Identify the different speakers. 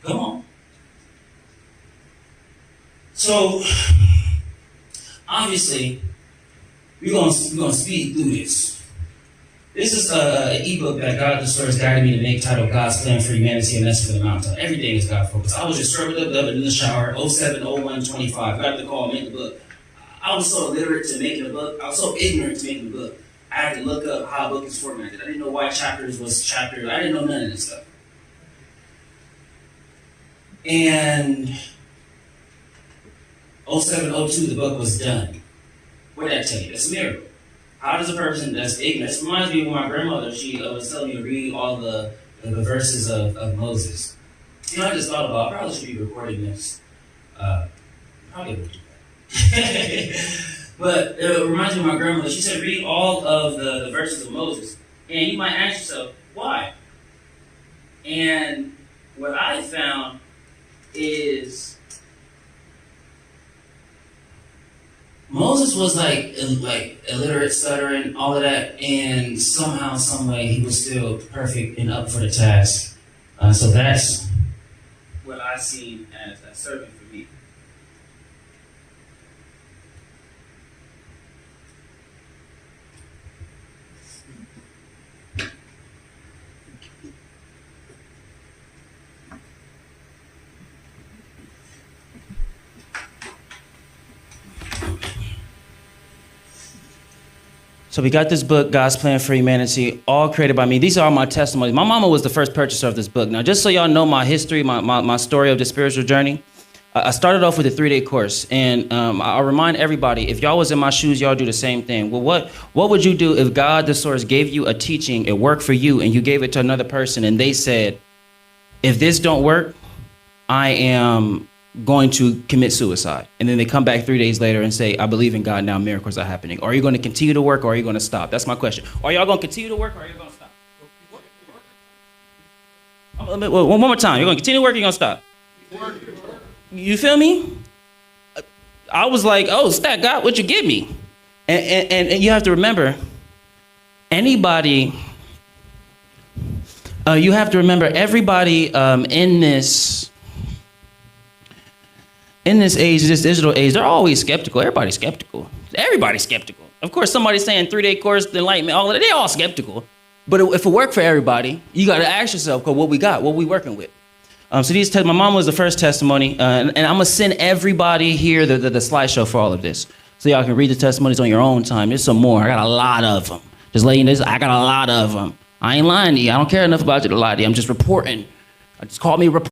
Speaker 1: Come on. So, obviously, we're gonna speed through this. This is an ebook that God the Source guided me to make, titled God's Plan for Humanity, a Message for the Mountain. Everything is God focused. I was just scrubbing up in the shower, 07/01/25. Got the call, make the book. I was so illiterate to making a book. I was so ignorant to making a book. I had to look up how a book is formatted. I didn't know why chapters was chapters. I didn't know none of this stuff. And 07/02, the book was done. What did that tell you? That's a miracle. How does a person that's ignorant? This reminds me of my grandmother. She was telling me to read all the verses of Moses. You know, I just thought about, I probably should be recording this. Probably would do that. But it reminds me of my grandmother. She said, read all of the verses of Moses. And you might ask yourself, why? And what I found is Moses was like illiterate, stuttering, all of that, and somehow, some way, he was still perfect and up for the task. So that's what I see as a servant for me. So we got this book, God's Plan for Humanity, all created by me. These are all my testimonies. My mama was the first purchaser of this book. Now, just so y'all know my history, my story of the spiritual journey, I started off with a 3-day course. And I'll remind everybody, if y'all was in my shoes, y'all do the same thing. Well, what would you do if God, the Source, gave you a teaching, it worked for you, and you gave it to another person, and they said, if this don't work, I am going to commit suicide. And then they come back 3 days later and say, I believe in God now, miracles are happening. Are you going to continue to work, or are you going to stop? That's my question. Are y'all going to continue to work, or are you going to stop? One more time. You're going to continue to work, or you're going to stop? You feel me? I was like, oh, stack God, what you give me? And you have to remember, anybody, you have to remember everybody in this age, this digital age, they're always skeptical. Everybody's skeptical. Everybody's skeptical. Of course, somebody's saying 3-day course, the enlightenment, all of that, they're all skeptical. But if it worked for everybody, you got to ask yourself, what we got, what we working with. So my mom was the first testimony, and I'm gonna send everybody here the slideshow for all of this, so y'all can read the testimonies on your own time. There's some more. I got a lot of them. Just letting you know, I got a lot of them. I ain't lying to you. I don't care enough about you to lie to you. I'm just reporting. Just call me a reporter.